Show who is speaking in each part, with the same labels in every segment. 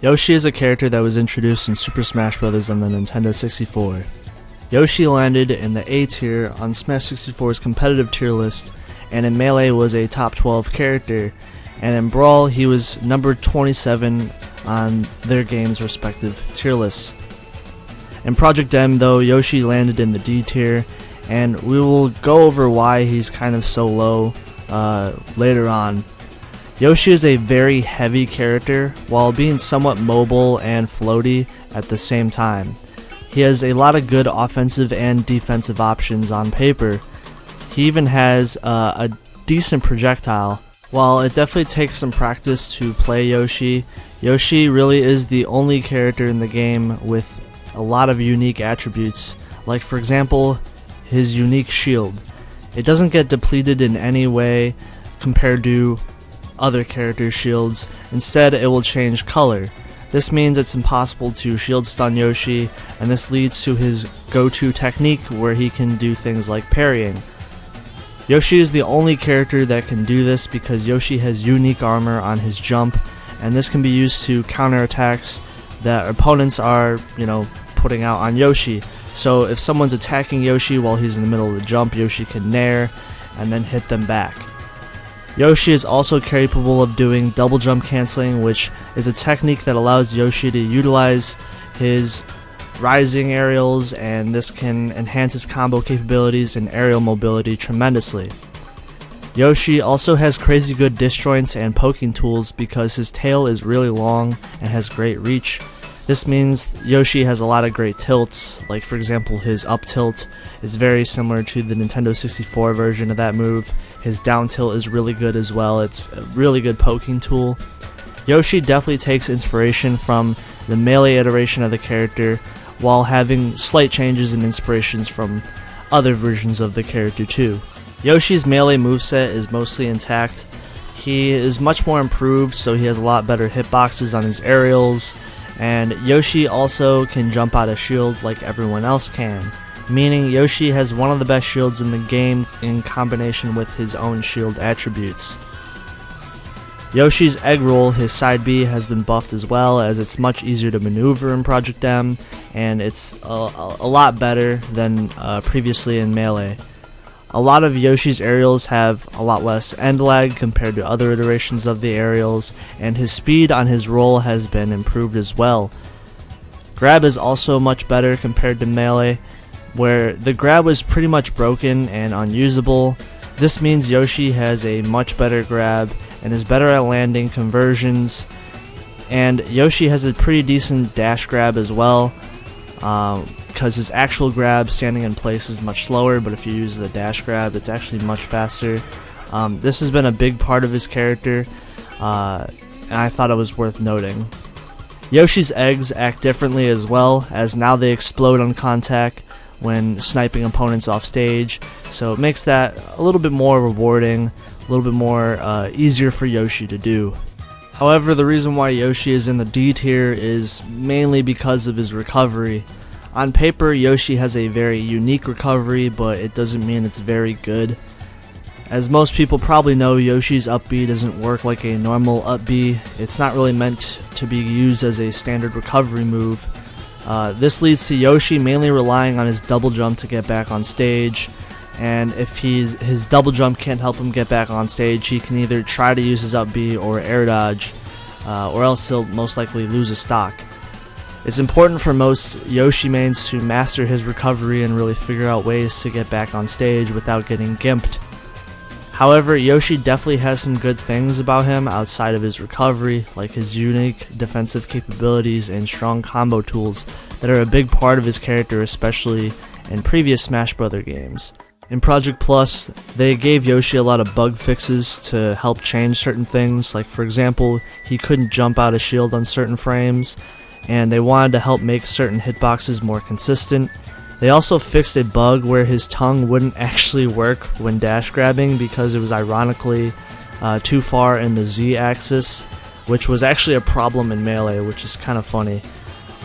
Speaker 1: Yoshi is a character that was introduced in Super Smash Bros. On the Nintendo 64. Yoshi landed in the A tier on Smash 64's competitive tier list, and in Melee was a top 12 character, and in Brawl he was number 27 on their game's respective tier lists. In Project M though, Yoshi landed in the D tier, and we will go over why he's kind of so low later on. Yoshi is a very heavy character while being somewhat mobile and floaty at the same time. He has a lot of good offensive and defensive options on paper. He even has a decent projectile. While it definitely takes some practice to play Yoshi, Yoshi really is the only character in the game with a lot of unique attributes, like for example his unique shield. It doesn't get depleted in any way compared to other characters' shields. Instead, it will change color. This means it's impossible to shield stun Yoshi, and this leads to his go-to technique where he can do things like parrying. Yoshi is the only character that can do this because Yoshi has unique armor on his jump, and this can be used to counter attacks that opponents are, putting out on Yoshi. So if someone's attacking Yoshi while he's in the middle of the jump, Yoshi can nair and then hit them back. Yoshi is also capable of doing double jump canceling, which is a technique that allows Yoshi to utilize his rising aerials, and this can enhance his combo capabilities and aerial mobility tremendously. Yoshi also has crazy good disjoints and poking tools because his tail is really long and has great reach. This means Yoshi has a lot of great tilts, like for example his up tilt is very similar to the Nintendo 64 version of that move. His down tilt is really good as well. It's a really good poking tool. Yoshi definitely takes inspiration from the Melee iteration of the character, while having slight changes and inspirations from other versions of the character too. Yoshi's Melee moveset is mostly intact. He is much more improved, so he has a lot better hitboxes on his aerials, and Yoshi also can jump out of shield like everyone else can, meaning Yoshi has one of the best shields in the game in combination with his own shield attributes. Yoshi's egg roll, his side B, has been buffed as well, as it's much easier to maneuver in Project M, and it's a lot better than previously in Melee. A lot of Yoshi's aerials have a lot less end lag compared to other iterations of the aerials, and his speed on his roll has been improved as well. Grab is also much better compared to Melee, where the grab was pretty much broken and unusable. This means Yoshi has a much better grab and is better at landing conversions, and Yoshi has a pretty decent dash grab as well, because his actual grab standing in place is much slower, but if you use the dash grab it's actually much faster. This has been a big part of his character, and I thought it was worth noting. Yoshi's eggs act differently as well, as now they explode on contact when sniping opponents off stage, so it makes that a little bit more rewarding, a little bit more easier for Yoshi to do. However, the reason why Yoshi is in the D tier is mainly because of his recovery. On paper, Yoshi has a very unique recovery, but it doesn't mean it's very good. As most people probably know, Yoshi's up B doesn't work like a normal up B. It's not really meant to be used as a standard recovery move. This leads to Yoshi mainly relying on his double jump to get back on stage, and if his double jump can't help him get back on stage, he can either try to use his up B or air dodge, or else he'll most likely lose a stock. It's important for most Yoshi mains to master his recovery and really figure out ways to get back on stage without getting gimped. However, Yoshi definitely has some good things about him outside of his recovery, like his unique defensive capabilities and strong combo tools that are a big part of his character, especially in previous Smash Bros. Games. In Project Plus, they gave Yoshi a lot of bug fixes to help change certain things, like for example, he couldn't jump out of shield on certain frames, and they wanted to help make certain hitboxes more consistent. They also fixed a bug where his tongue wouldn't actually work when dash grabbing because it was ironically too far in the Z axis, which was actually a problem in Melee, which is kind of funny.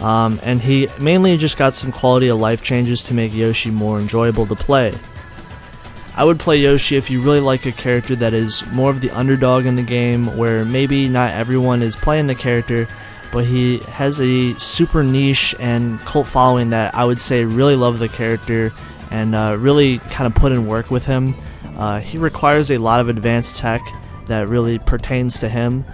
Speaker 1: And he mainly just got some quality of life changes to make Yoshi more enjoyable to play. I would play Yoshi if you really like a character that is more of the underdog in the game, where maybe not everyone is playing the character, but he has a super niche and cult following that I would say really love the character and really kind of put in work with him. He requires a lot of advanced tech that really pertains to him.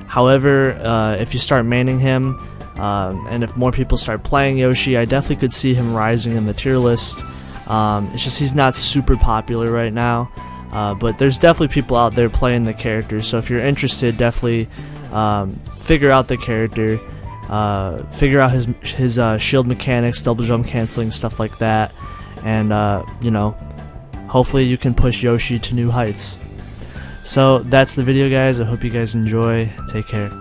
Speaker 1: However, if you start maining him, and if more people start playing Yoshi, I definitely could see him rising in the tier list. It's just he's not super popular right now, but there's definitely people out there playing the character, so if you're interested, definitely figure out the character, figure out his shield mechanics, double jump canceling, stuff like that, and you know, hopefully you can push Yoshi to new heights. So that's the video, guys. I hope you guys enjoy. Take care.